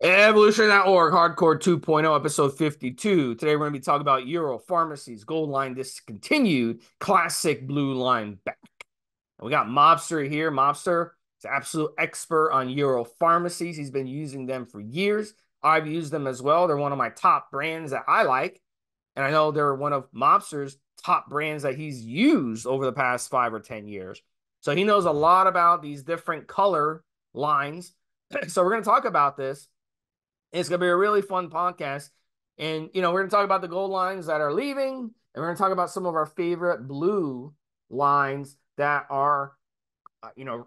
Evolutionary.org, Hardcore 2.0, episode 52. Today we're going to be talking about Euro Pharmacy's Gold Line Discontinued, Classic Blue Line back. And we got Mobster here. Mobster is an absolute expert on Euro Pharmacies. He's been using them for years. I've used them as well. They're one of my top brands that I like. And I know they're one of Mobster's top brands that he's used over the past 5 or 10 years. So he knows a lot about these different color lines. So we're going to talk about this. It's going to be a really fun podcast. And, we're going to talk about the gold lines that are leaving, and we're going to talk about some of our favorite blue lines that are,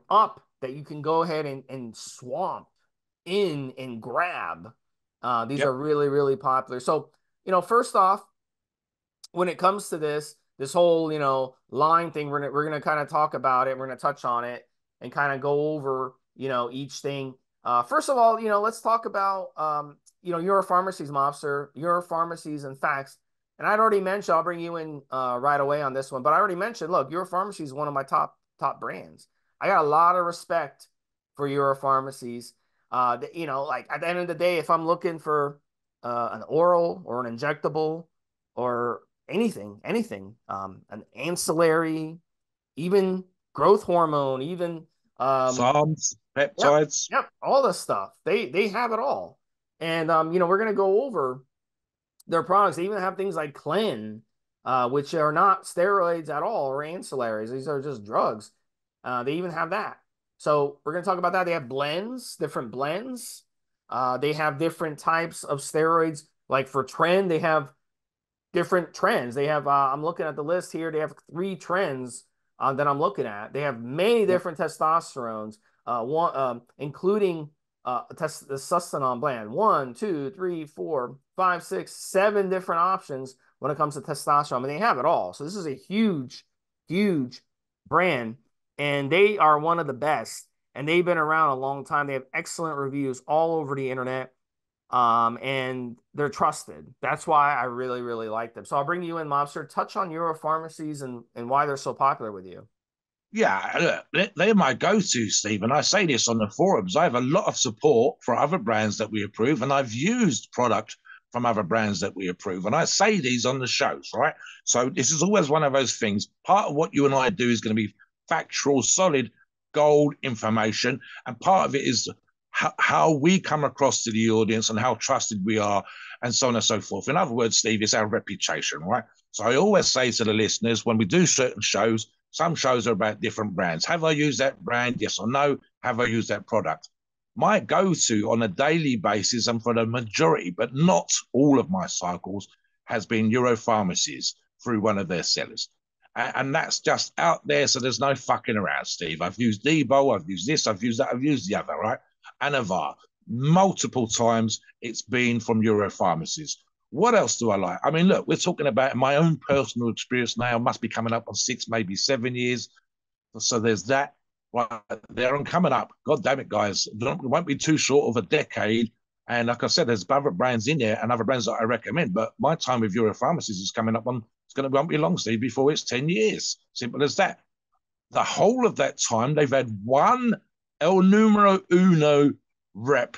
up that you can go ahead and swamp in and grab. These Yep. are really, really popular. So, first off, when it comes to this whole, line thing, we're going to kind of talk about it. We're going to touch on it and kind of go over, each thing. First of all, let's talk about, your pharmacies, Mobster, your pharmacies and facts. And I'd already mentioned, I'll bring you in right away on this one, but I already mentioned, look, your pharmacy is one of my top brands. I got a lot of respect for your pharmacies. Like at the end of the day, if I'm looking for an oral or an injectable or anything, an ancillary, even growth hormone, even Psalms, yep, peptides. yep, all the stuff. They have it all. And we're gonna go over their products. They even have things like Clen, which are not steroids at all or ancillaries. These are just drugs. They even have that. So we're gonna talk about that. They have blends, different blends. They have different types of steroids. Like for trend, they have different trends. They have, I'm looking at the list here. They have 3 trends that I'm looking at. They have many Yep. different testosterones, including the Sustanon blend. One, two, three, four, five, six, 7 different options when it comes to testosterone. I mean, they have it all. So this is a huge, huge brand, and they are one of the best. And they've been around a long time. They have excellent reviews all over the internet, and they're trusted. That's why I really, really like them. So I'll bring you in, Mobster. Touch on Euro pharmacies and why they're so popular with you. Yeah, look, they're my go-to, Steve. And I say this on the forums. I have a lot of support for other brands that we approve, and I've used product from other brands that we approve. And I say these on the shows, right? So this is always one of those things. Part of what you and I do is going to be factual, solid, gold information. And part of it is how we come across to the audience and how trusted we are, and so on and so forth. In other words, Steve, it's our reputation, right? So I always say to the listeners when we do certain shows, some shows are about different brands. Have I used that brand? Yes or no? Have I used that product? My go to on a daily basis, and for the majority, but not all of my cycles, has been Europharmacies through one of their sellers. And that's just out there. So there's no fucking around, Steve. I've used Debo, I've used this, I've used that, I've used the other, right? Anavar. Multiple times it's been from Europharmacies. What else do I like? I mean, look, we're talking about my own personal experience now. Must be coming up on 6, maybe 7 years. So there's that right there and coming up. God damn it, guys. It won't be too short of a decade. And like I said, there's other brands in there and other brands that I recommend. But my time with Europharmacies is coming up on, it's going to won't be long, Steve, before it's 10 years. Simple as that. The whole of that time, they've had one El Numero Uno rep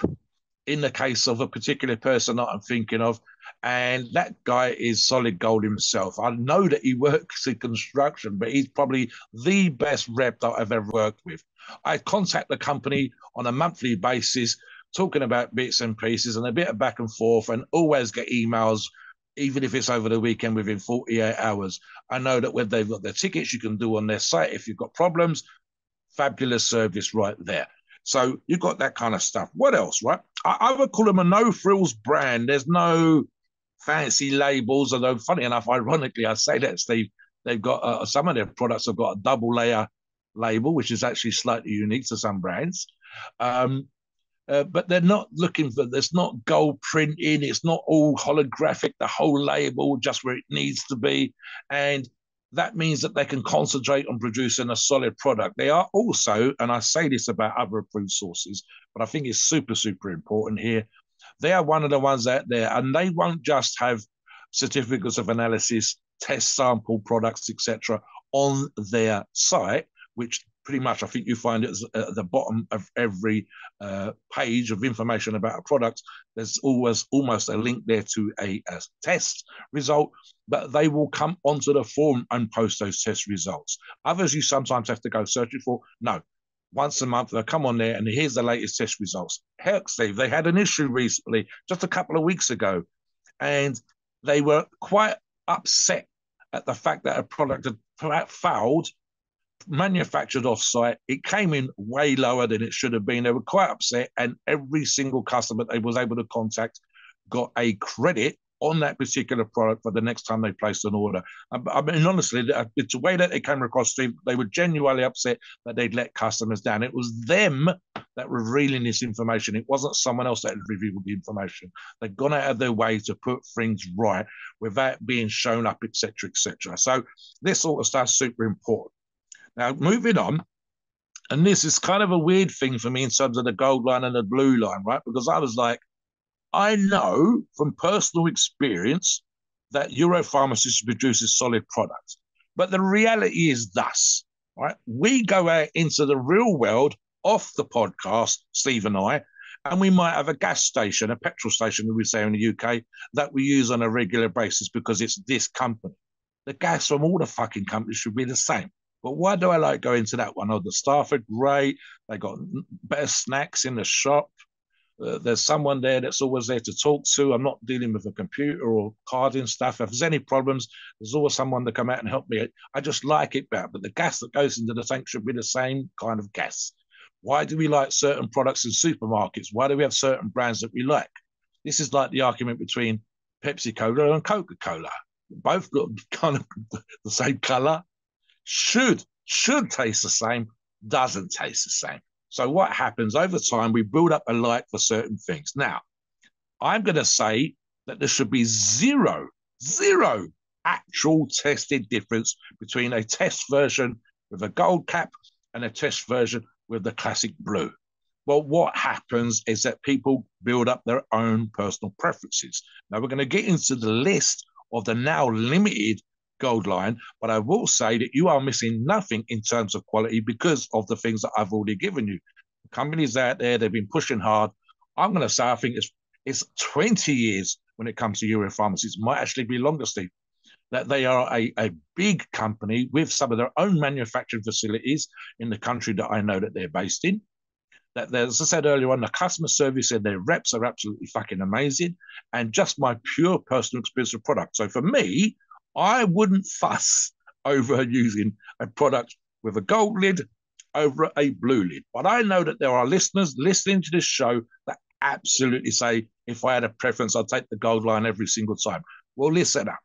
in the case of a particular person that I'm thinking of. And that guy is solid gold himself. I know that he works in construction, but he's probably the best rep that I've ever worked with. I contact the company on a monthly basis, talking about bits and pieces and a bit of back and forth, and always get emails, even if it's over the weekend within 48 hours. I know that when they've got their tickets, you can do on their site. If you've got problems, fabulous service right there. So you've got that kind of stuff. What else, right? I would call them a no frills brand. There's no fancy labels, although funny enough, ironically, I say that, Steve, they've got some of their products have got a double layer label, which is actually slightly unique to some brands. Um, but they're not looking for, there's not gold printing, it's not all holographic, the whole label just where it needs to be. And that means that they can concentrate on producing a solid product. They are also, and I say this about other approved sources, but I think it's super, super important here. They are one of the ones out there, and they won't just have certificates of analysis, test sample products, etc., on their site, which pretty much, I think you find it at the bottom of every page of information about a product. There's always almost a link there to a test result, but they will come onto the forum and post those test results. Others you sometimes have to go searching for. No, once a month they'll come on there and here's the latest test results. Heck, Steve, they had an issue recently, just a couple of weeks ago, and they were quite upset at the fact that a product had failed, manufactured off-site. It came in way lower than it should have been. They were quite upset, and every single customer they was able to contact got a credit on that particular product for the next time they placed an order. I mean, honestly, it's the way that they came across, Steve. They were genuinely upset that they'd let customers down. It was them that were revealing this information. It wasn't someone else that had revealed the information. They'd gone out of their way to put things right without being shown up, etc., etc. So this sort of stuff's super important. Now, moving on, and this is kind of a weird thing for me in terms of the gold line and the blue line, right? Because I was like, I know from personal experience that Europharmaceuticals produces solid products. But the reality is thus, right? We go out into the real world off the podcast, Steve and we might have a gas station, a petrol station, we would say in the UK, that we use on a regular basis because it's this company. The gas from all the fucking companies should be the same. But why do I like going to that one? Oh, the staff are great. They got better snacks in the shop. There's someone there that's always there to talk to. I'm not dealing with a computer or carding stuff. If there's any problems, there's always someone to come out and help me. I just like it better. But the gas that goes into the tank should be the same kind of gas. Why do we like certain products in supermarkets? Why do we have certain brands that we like? This is like the argument between Pepsi Cola and Coca Cola. Both got kind of the same color. Should taste the same, doesn't taste the same. So what happens over time, we build up a like for certain things. Now, I'm going to say that there should be zero actual tested difference between a test version with a gold cap and a test version with the classic blue. Well, what happens is that people build up their own personal preferences. Now, we're going to get into the list of the now limited gold line, but I will say that you are missing nothing in terms of quality because of the things that I've already given you. Companies out there, they've been pushing hard. I'm going to say I think it's 20 years when it comes to Europharmacies. It might actually be longer, Steve, that they are a big company with some of their own manufacturing facilities in the country that I know that they're based in. That, as I said earlier on, the customer service and their reps are absolutely fucking amazing, and just my pure personal experience of product. So for me, I wouldn't fuss over using a product with a gold lid over a blue lid. But I know that there are listeners listening to this show that absolutely say, if I had a preference, I'd take the gold line every single time. Well, listen up.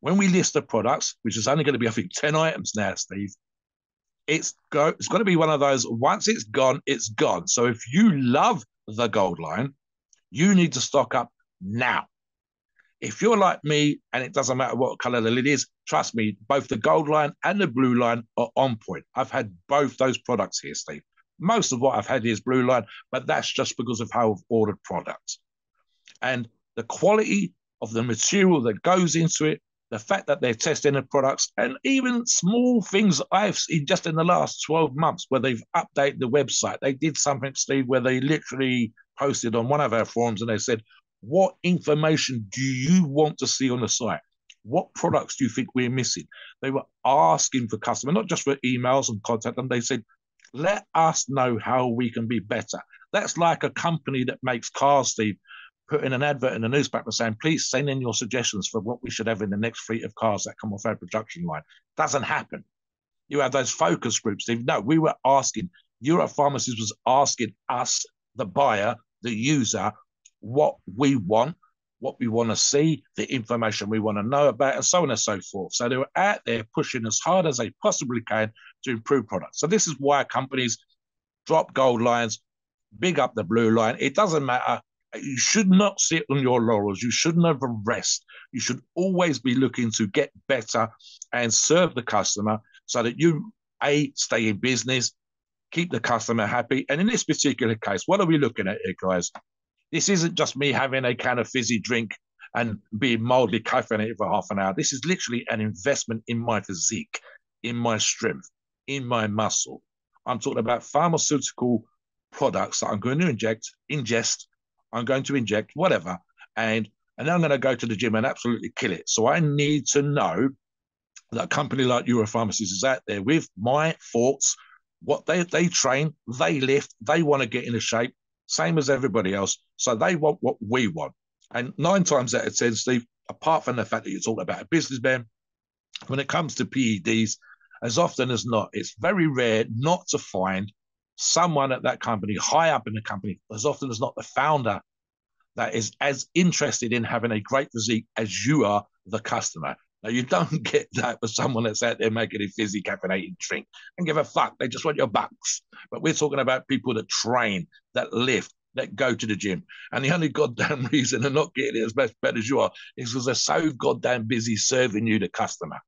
When we list the products, which is only going to be, I think, 10 items now, Steve, it's going to be one of those, once it's gone, it's gone. So if you love the gold line, you need to stock up now. If you're like me and it doesn't matter what color the lid is, trust me, both the gold line and the blue line are on point. I've had both those products here, Steve. Most of what I've had is blue line, but that's just because of how I've ordered products. And the quality of the material that goes into it, the fact that they're testing the products, and even small things I've seen just in the last 12 months where they've updated the website. They did something, Steve, where they literally posted on one of our forums and they said, what information do you want to see on the site? What products do you think we're missing? They were asking for customers, not just for emails and contact them. They said, let us know how we can be better. That's like a company that makes cars, Steve, putting an advert in the newspaper saying, please send in your suggestions for what we should have in the next fleet of cars that come off our production line. Doesn't happen. You have those focus groups, Steve. No, we were asking, Europharmaceuticals was asking us, the buyer, the user, what we want to see, the information we want to know about, and so on and so forth. So they were out there pushing as hard as they possibly can to improve products. So this is why companies drop gold lines, big up the blue line. It doesn't matter. You should not sit on your laurels. You should never rest. You should always be looking to get better and serve the customer so that you, stay in business, keep the customer happy. And in this particular case, what are we looking at here, guys? This isn't just me having a kind of fizzy drink and being mildly caffeinated for half an hour. This is literally an investment in my physique, in my strength, in my muscle. I'm talking about pharmaceutical products that I'm going to ingest, I'm going to inject, whatever, and and then I'm going to go to the gym and absolutely kill it. So I need to know that a company like Europharmacies is out there with my thoughts, what they train, they lift, they want to get in a shape, same as everybody else. So they want what we want. And 9 times out of 10, Steve, apart from the fact that you're talking about a businessman, when it comes to PEDs, as often as not, it's very rare not to find someone at that company, high up in the company, as often as not the founder, that is as interested in having a great physique as you are the customer. Now, you don't get that with someone that's out there making a fizzy caffeinated drink and give a fuck. They just want your bucks. But we're talking about people that train, that lift, that go to the gym. And the only goddamn reason they're not getting it as best better as you are is because they're so goddamn busy serving you, the customer.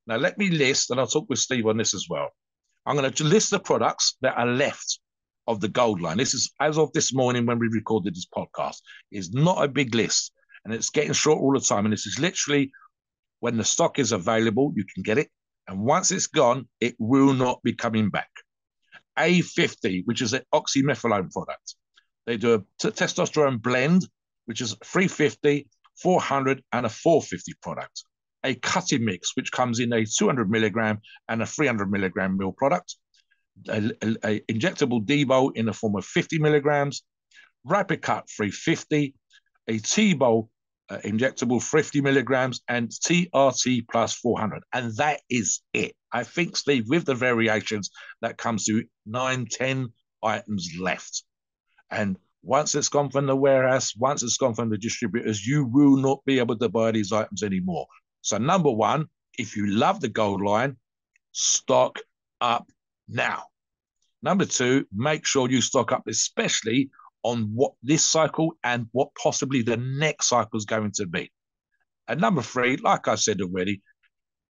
Now, let me list, and I'll talk with Steve on this as well. I'm going to list the products that are left of the gold line. This is as of this morning when we recorded this podcast. It's not a big list, and it's getting short all the time. And this is literally when the stock is available, you can get it. And once it's gone, it will not be coming back. A50, which is an oxymethylone product. They do a testosterone blend, which is 350, 400, and a 450 product. A cutting mix, which comes in a 200 milligram and a 300 milligram meal product. A injectable Debo in the form of 50 milligrams, Rapid Cut 350, a T-Bowl injectable 50 milligrams, and TRT plus 400. And that is it. I think, Steve, with the variations, that comes to 9, 10 items left. And once it's gone from the warehouse, once it's gone from the distributors, you will not be able to buy these items anymore. So number one, if you love the gold line, stock up now. Number two, make sure you stock up, especially on what this cycle and what possibly the next cycle is going to be. And number three, like I said already,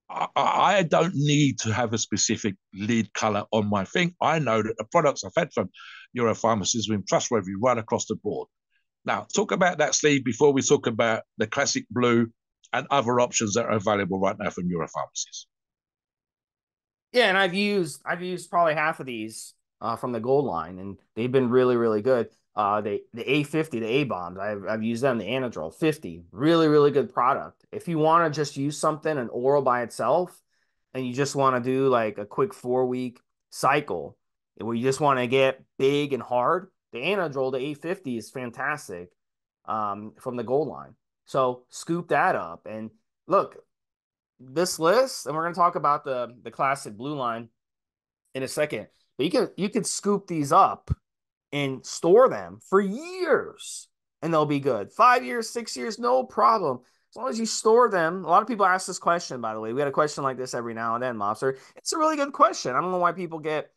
I don't need to have a specific lead color on my thing. I know that the products I've had from Europharmacies have been trustworthy right across the board. Now, talk about that, Steve, before we talk about the classic blue and other options that are available right now from Europharmacies. Yeah, and I've used probably half of these from the gold line, and they've been really, really good. The A50, the A bombs, I've used them. The Anadrol 50, really, really good product. If you want to just use something, an oral by itself, and you just want to do like a quick 4 week cycle where you just want to get big and hard, the Anadrol, the A50 is fantastic from the gold line. So scoop that up and look, this list, and we're going to talk about the classic blue line in a second. But you can scoop these up and store them for years, and they'll be good. 5 years, 6 years, no problem. As long as you store them. A lot of people ask this question, by the way. We had a question like this every now and then, Mobster. It's a really good question. I don't know why people get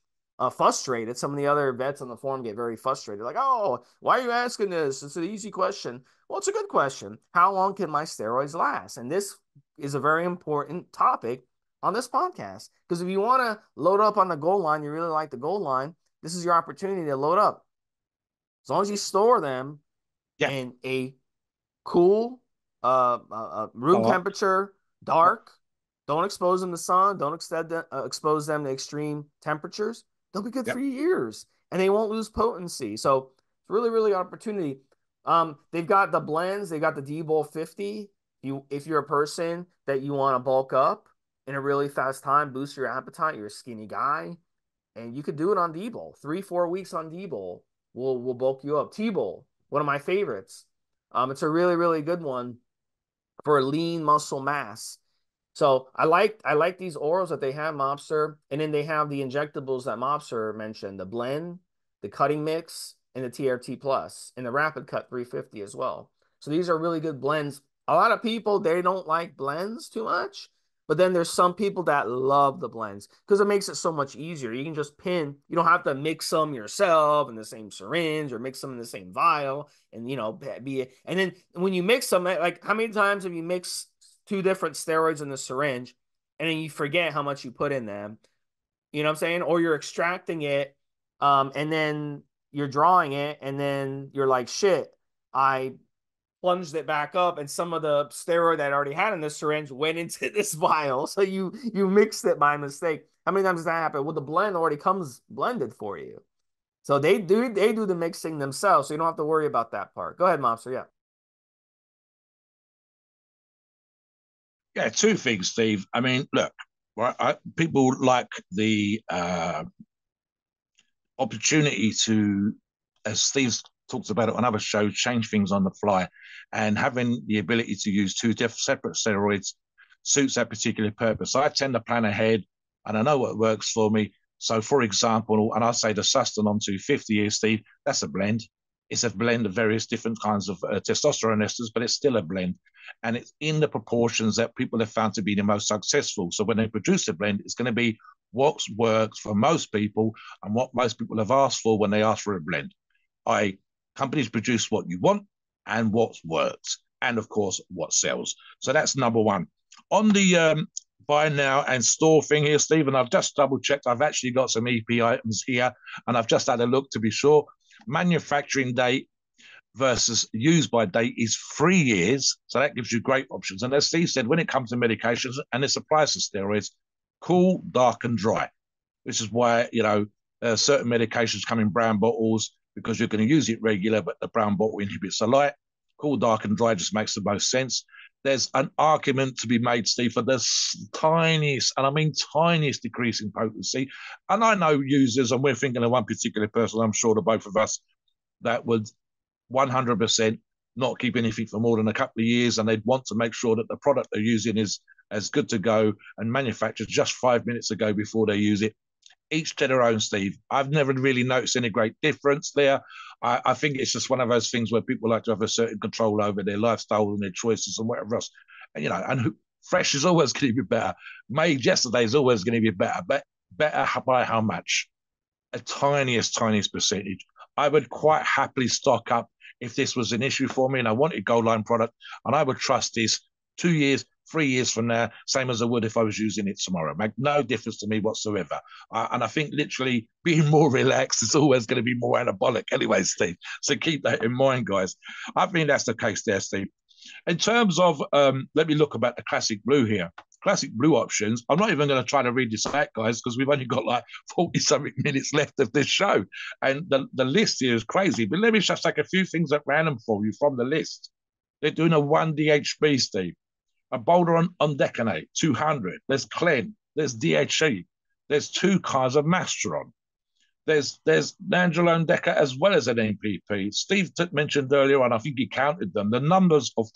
frustrated. Some of the other vets on the forum get very frustrated. Like, oh, why are you asking this? It's an easy question. Well, it's a good question. How long can my steroids last? And this is a very important topic on this podcast. Because if you want to load up on the goal line, you really like the goal line, this is your opportunity to load up. As long as you store them Yeah. in a cool room temperature, dark, don't expose them to sun, don't expose them to extreme temperatures, they'll be good for years and they won't lose potency. So it's really, really opportunity. They've got the blends, they got the D-Bowl 50. If you're a person that you want to bulk up in a really fast time, boost your appetite, you're a skinny guy, and you could do it on D-Bowl. 3-4 weeks on D-Bowl will bulk you up. T-Bowl, one of my favorites. It's a really, really good one for lean muscle mass. So I like these orals that they have, Mobster, and then they have the injectables that Mobster mentioned, the blend, the cutting mix, and the TRT plus, and the Rapid Cut 350 as well. So these are really good blends. A lot of people, they don't like blends too much, but then there's some people that love the blends because it makes it so much easier. You can just pin, you don't have to mix them yourself in the same syringe or mix them in the same vial and, and then when you mix them, like how many times have you mixed two different steroids in the syringe and then you forget how much you put in them? You know what I'm saying? Or you're extracting it and then you're drawing it and then you're like, shit, I plunged it back up, and some of the steroid that I already had in this syringe went into this vial. So you mixed it by mistake. How many times does that happen? Well, the blend already comes blended for you. So they do the mixing themselves, so you don't have to worry about that part. Go ahead, Mobster. Yeah. Yeah, two things, Steve. I mean, look, right, people like the opportunity to, as Steve talks about it on other shows, change things on the fly, and having the ability to use two separate steroids suits that particular purpose. I tend to plan ahead, and I know what works for me. So, for example, and I say the Sustanon 250 here, Steve, that's a blend. It's a blend of various different kinds of testosterone esters, but it's still a blend. And it's in the proportions that people have found to be the most successful. So when they produce a blend, it's going to be what works for most people and what most people have asked for when they ask for a blend. Companies produce what you want and what works, and of course, what sells. So that's number one. On the buy now and store thing here, Stephen, I've just double checked. I've actually got some EP items here, and I've just had a look to be sure. Manufacturing date versus use by date is 3 years. So that gives you great options. And as Steve said, when it comes to medications, and this applies to steroids, cool, dark, and dry. This is why, certain medications come in brown bottles because you're going to use it regular, but the brown bottle inhibits the light. Cool, dark, and dry just makes the most sense. There's an argument to be made, Steve, for the tiniest, and I mean tiniest decrease in potency. And I know users, and we're thinking of one particular person, I'm sure the both of us, that would 100% not keep anything for more than a couple of years, and they'd want to make sure that the product they're using is as good to go and manufactured just 5 minutes ago before they use it. Each to their own, Steve. I've never really noticed any great difference there. I think it's just one of those things where people like to have a certain control over their lifestyle and their choices and whatever else. And fresh is always going to be better. Made yesterday is always going to be better, but better by how much? A tiniest percentage. I would quite happily stock up if this was an issue for me and I wanted Gold Line product, and I would trust this 2 years, 3 years from now, same as I would if I was using it tomorrow. Make no difference to me whatsoever. And I think literally being more relaxed is always going to be more anabolic anyway, Steve. So keep that in mind, guys. I think that's the case there, Steve. In terms of, let me look about the Classic Blue here. Classic Blue options. I'm not even going to try to read this out, guys, because we've only got like 40-something minutes left of this show. And the list here is crazy. But let me just take a few things at random for you from the list. They're doing a 1-DHB, Steve. A Boulder on Decanate, 200. There's Clen. There's DHE. There's two kinds of Masteron. There's Nandrolone Deca as well as an NPP. Steve mentioned earlier on, I think he counted them, the numbers of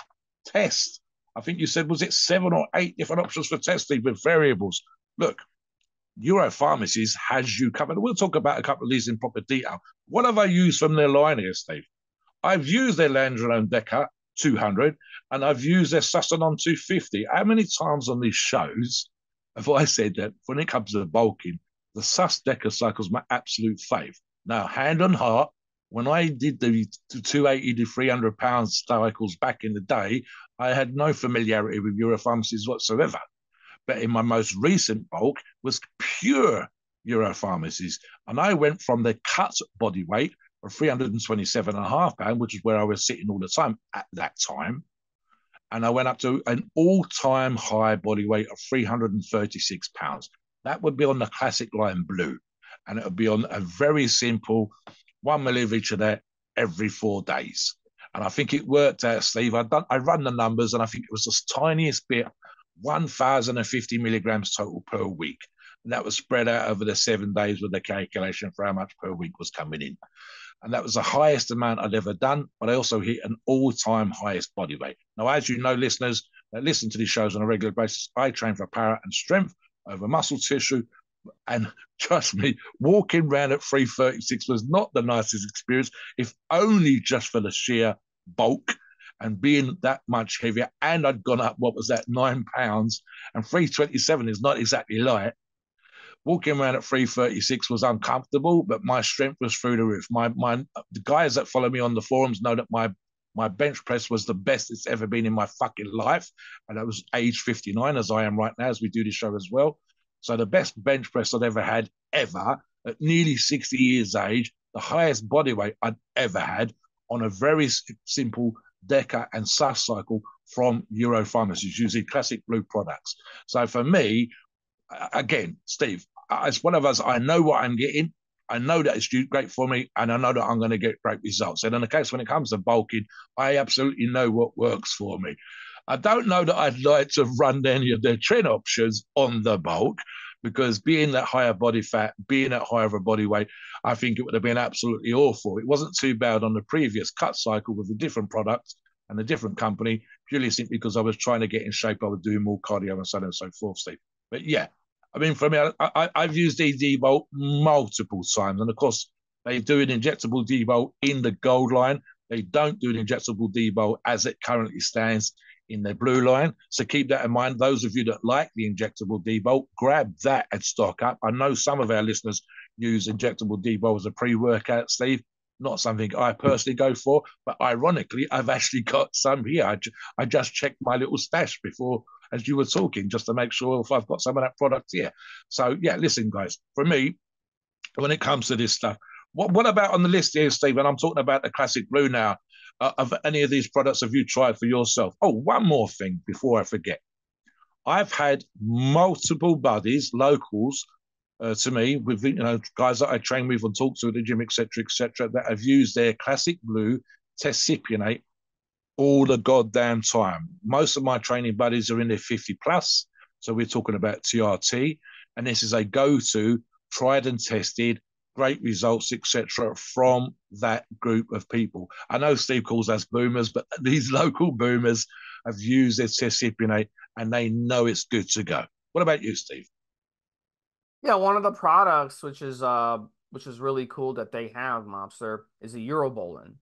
tests. I think you said, was it 7 or 8 different options for testing with variables? Look, Europharmacies has you covered. We'll talk about a couple of these in proper detail. What have I used from their line here, Steve? I've used their Nandrolone Deca 200, and I've used their Sustanon 250. How many times on these shows have I said that when it comes to the bulking, the Sus Deca cycle is my absolute fave? Now, hand on heart, when I did the 280 to 300 pounds cycles back in the day, I had no familiarity with Europharmacies whatsoever. But in my most recent bulk was pure Europharmacies. And I went from the cut body weight of 327.5 pounds, which is where I was sitting all the time at that time. And I went up to an all-time high body weight of 336 pounds. That would be on the Classic Line Blue. And it would be on a very simple 1 ml of each of that every 4 days. And I think it worked out, Steve. I run the numbers, and I think it was the tiniest bit, 1,050 milligrams total per week. And that was spread out over the 7 days with the calculation for how much per week was coming in. And that was the highest amount I'd ever done, but I also hit an all-time highest body weight. Now, as you know, listeners that listen to these shows on a regular basis, I train for power and strength over muscle tissue. And trust me, walking around at 336 was not the nicest experience, if only just for the sheer bulk and being that much heavier. And I'd gone up, what was that, 9 pounds, and 327 is not exactly light. Walking around at 336 was uncomfortable, but my strength was through the roof. The guys that follow me on the forums know that my bench press was the best it's ever been in my fucking life. And I was age 59, as I am right now, as we do this show as well. So the best bench press I'd ever had, ever, at nearly 60 years age, the highest body weight I'd ever had on a very simple Deca, and Sus Cycle from Euro pharmacies using classic blue products. So for me, again, Steve, as one of us, I know what I'm getting. I know that it's great for me, and I know that I'm going to get great results. And in the case when it comes to bulking, I absolutely know what works for me. I don't know that I'd like to run any of their trend options on the bulk because being that higher body fat, being that higher of a body weight, I think it would have been absolutely awful. It wasn't too bad on the previous cut cycle with a different product and a different company, purely simply because I was trying to get in shape. I was doing more cardio and so on and so forth, Steve. But yeah, I mean, for me, I've used ED-Bolt multiple times. And of course, they do an injectable D-Bolt in the gold line. They don't do an injectable D-Bolt as it currently stands in the blue line. So keep that in mind. Those of you that like the injectable D-Bolt, grab that and stock up. I know some of our listeners use injectable D-Bolt as a pre-workout, Steve. Not something I personally go for, but ironically, I've actually got some here. I just checked my little stash before as you were talking, just to make sure if I've got some of that product here. So yeah, listen, guys, for me, when it comes to this stuff, what about on the list here, Stephen? I'm talking about the classic blue now. Of any of these products have you tried for yourself? Oh, one more thing before I forget. I've had multiple buddies, locals, to me, with guys that I train with and talk to at the gym, etc., that have used their classic blue testcipionate all the goddamn time. Most of my training buddies are in their 50 plus. So we're talking about TRT. And this is a go-to, tried and tested, great results, etc., from that group of people. I know Steve calls us boomers, but these local boomers have used their testcipionate and they know it's good to go. What about you, Steve? Yeah, one of the products which is really cool that they have, Mobster, is a Eurobolin.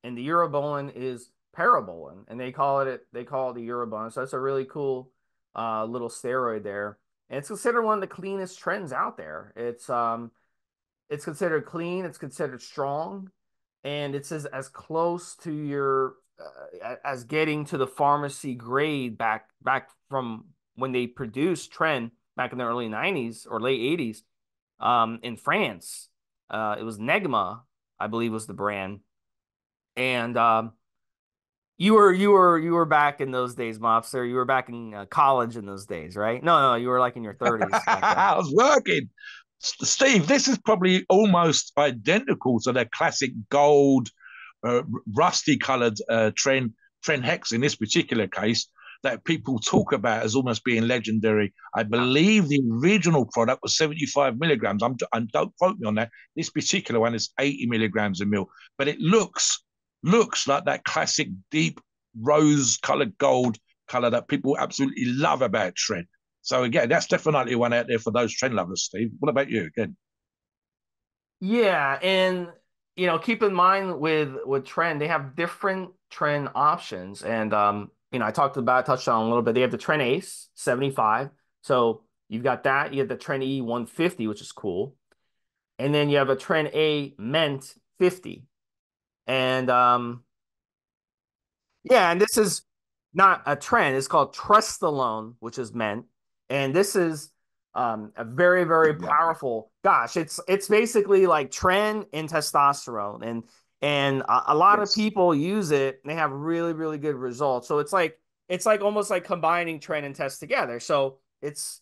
And the Eurobolin is parabolin, and they call it the Eurobolin. So that's a really cool little steroid there. And it's considered one of the cleanest trends out there. It's considered clean, it's considered strong, and it's as close to your as getting to the pharmacy grade back from when they produced Tren back in the early 90s or late 80s in France. It was Negma, I believe was the brand. And you were back in those days, Mobster. You were back in college in those days, right? No, you were like in your 30s back then. I was working. Steve, this is probably almost identical to the classic gold, rusty coloured trend hex in this particular case that people talk about as almost being legendary. I believe the original product was 75 milligrams. Don't quote me on that. This particular one is 80 milligrams a mil, but it looks like that classic deep rose coloured gold colour that people absolutely love about trend. So again, that's definitely one out there for those trend lovers, Steve. What about you again? Yeah, and keep in mind with Trend, they have different Trend options, and I touched on a little bit. They have the Trend Ace 75, so you've got that. You have the Trend E 150, which is cool, and then you have a Trend A Mint 50, and yeah, and this is not a trend. It's called Trustolone, which is meant. And this is a very, very Exactly. powerful. Gosh, it's basically like trend and testosterone, and a lot of Yes. people use it. And they have really, really good results. So it's like almost like combining trend and test together. So it's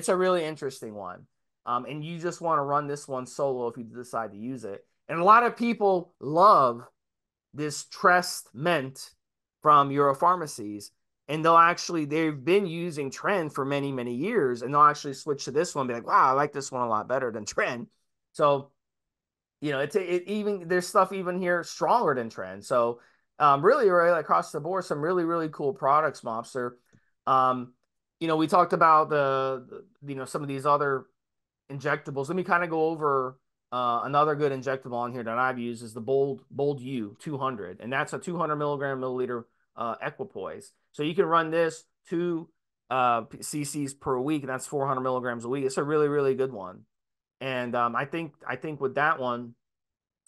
a really interesting one. And you just want to run this one solo if you decide to use it. And a lot of people love this Trest Mint from Euro pharmacies, and they've been using Trend for many, many years, and they'll actually switch to this one, and be like, wow, I like this one a lot better than Trend. So it even there's stuff even here stronger than Trend. So really, really across the board, some really, really cool products, Mobster. Um, we talked about some of these other injectables. Let me kind of go over another good injectable on here that I've used is the Bold U 200, and that's a 200 milligram milliliter equipoise. So you can run this 2 cc's per week, and that's 400 milligrams a week. It's a really, really good one. And I think with that one,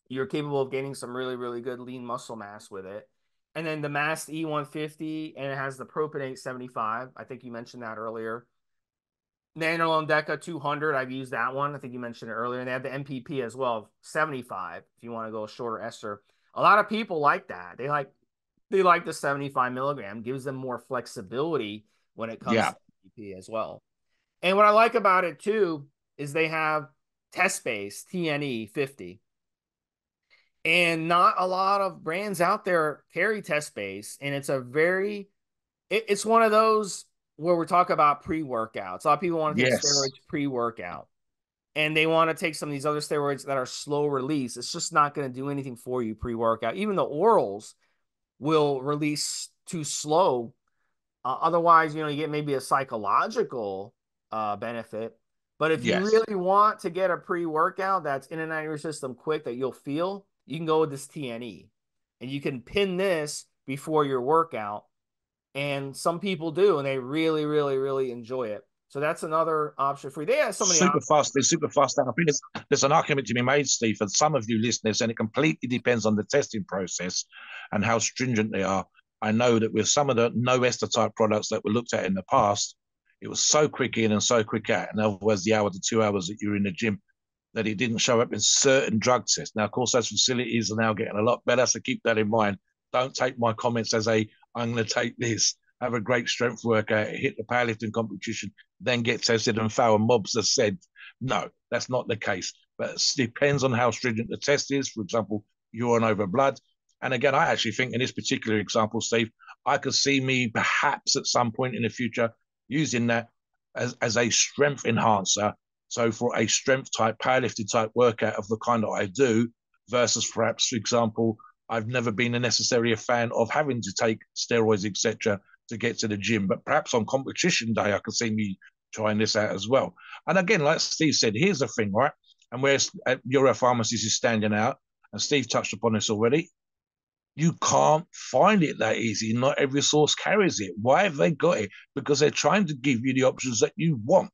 you're capable of gaining some really, really good lean muscle mass with it. And then the Mast E150, and it has the Propionate 75. I think you mentioned that earlier. Nanolone Deca 200, I've used that one. I think you mentioned it earlier. And they have the MPP as well, 75, if you want to go shorter ester. A lot of people like that. They like the 75 milligram, gives them more flexibility when it comes Yeah. to EPP as well. And what I like about it too is they have test base TNE 50. And not a lot of brands out there carry test base. And it's a very, it's one of those where we're talking about pre workouts. A lot of people want to take Yes. steroids pre workout and they want to take some of these other steroids that are slow release. It's just not going to do anything for you pre workout. Even the orals will release too slow. Otherwise, you get maybe a psychological benefit. But if you Yes. really want to get a pre workout that's in and out of your system quick that you'll feel, you can go with this TNE and you can pin this before your workout. And some people do, and they really, really, really enjoy it. So that's another option for you. They have so many Super options. fast. They're super fast. And I think there's an argument to be made, Steve, for some of you listeners, and it completely depends on the testing process and how stringent they are. I know that with some of the no ester type products that were looked at in the past, it was so quick in and so quick out. In other words, the hour to 2 hours that you're in the gym, that it didn't show up in certain drug tests. Now, of course, those facilities are now getting a lot better, so keep that in mind. Don't take my comments as I'm going to take this, have a great strength workout, hit the powerlifting competition, then get tested and fail. And mobs have said, no, that's not the case. But it depends on how stringent the test is. For example, urine over blood. And again, I actually think in this particular example, Steve, I could see me perhaps at some point in the future using that as a strength enhancer, so for a strength type, powerlifting type workout of the kind that I do, versus perhaps, for example, I've never been necessarily a fan of having to take steroids, etc., to get to the gym. But perhaps on competition day, I could see me trying this out as well. And again, like Steve said, here's the thing, right? And where Europharmacist is standing out, and Steve touched upon this already, you can't find it that easy. Not every source carries it. Why have they got it? Because they're trying to give you the options that you want.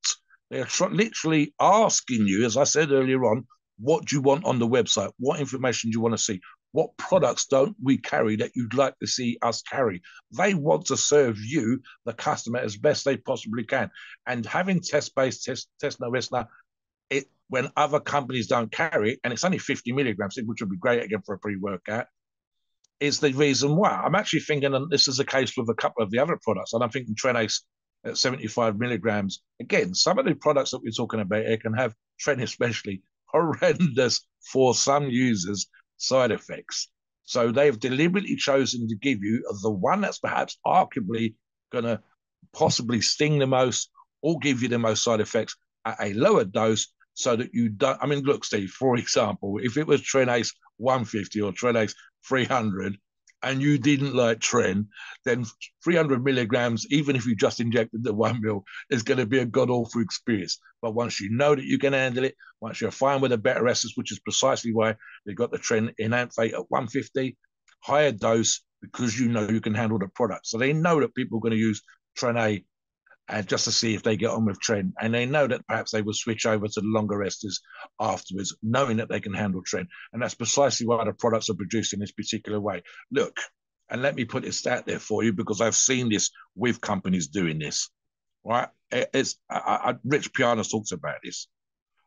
They're literally asking you, as I said earlier on, what do you want on the website? What information do you want to see? What products don't we carry that you'd like to see us carry? They want to serve you, the customer, as best they possibly can. And having test-based, test no listener, when other companies don't carry it, and it's only 50 milligrams, which would be great again for a pre-workout, is the reason why. I'm actually thinking, and this is the case with a couple of the other products, and I'm thinking Trenace at 75 milligrams. Again, some of the products that we're talking about here can have, Tren especially, horrendous for some users side effects. So they've deliberately chosen to give you the one that's perhaps arguably going to possibly sting the most or give you the most side effects at a lower dose so that you don't. I mean, look, Steve, for example, if it was Trenace 150 or Trenace 300 and you didn't like Tren, then 300 milligrams, even if you just injected the 1 mil, is going to be a god awful experience. But once you know that you can handle it, once you're fine with the better essence, which is precisely why they got the Tren enanthate at 150, higher dose, because you know you can handle the product. So they know that people are going to use Tren A just to see if they get on with Trent. And they know that perhaps they will switch over to the longer esters afterwards, knowing that they can handle Trent. And that's precisely why the products are produced in this particular way. Look, and let me put this out there for you, because I've seen this with companies doing this, right? Rich Pianos talks about this,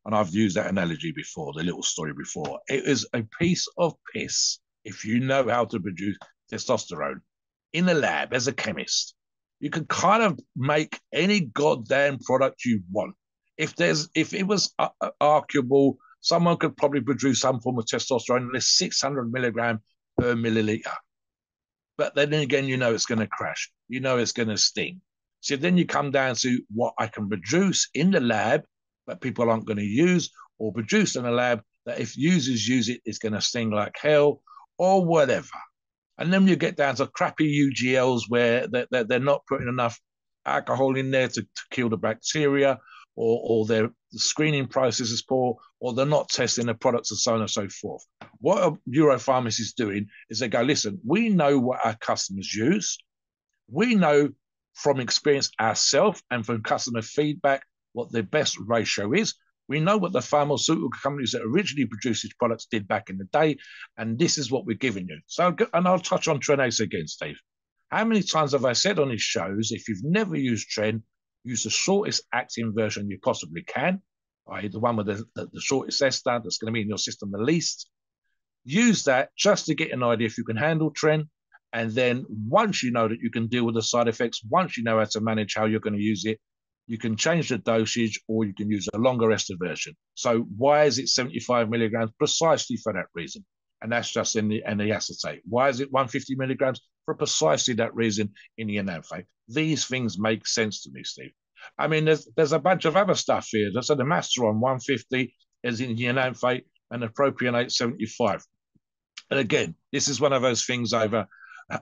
and I've used that analogy before, the little story before. It is a piece of piss if you know how to produce testosterone in the lab as a chemist. You can kind of make any goddamn product you want. If it was arguable, someone could probably produce some form of testosterone in 600 milligram per milliliter. But then again, you know it's going to crash. You know it's going to sting. So then you come down to what I can produce in the lab that people aren't going to use, or produce in a lab that if users use it, it's going to sting like hell, or whatever. And then you get down to crappy UGLs where they're not putting enough alcohol in there to kill the bacteria, or the screening process is poor, or they're not testing the products and so on and so forth. What a Europharmacist doing is they go, listen, we know what our customers use. We know from experience ourselves and from customer feedback what the best ratio is. We know what the pharmaceutical companies that originally produced these products did back in the day, and this is what we're giving you. So, and I'll touch on Trenace again, Steve. How many times have I said on these shows, if you've never used Tren, use the shortest acting version you possibly can, i.e. the one with the shortest ester that's going to be in your system the least. Use that just to get an idea if you can handle Tren, And then once you know that you can deal with the side effects, once you know how to manage how you're going to use it, you can change the dosage or you can use a longer ester version. So why is it 75 milligrams? Precisely for that reason. And that's just in the acetate. Why is it 150 milligrams? For precisely that reason in the enanthate. These things make sense to me, Steve. I mean, there's a bunch of other stuff here. So the Masteron 150 is in the enanthate and the propionate 75. And again, this is one of those things over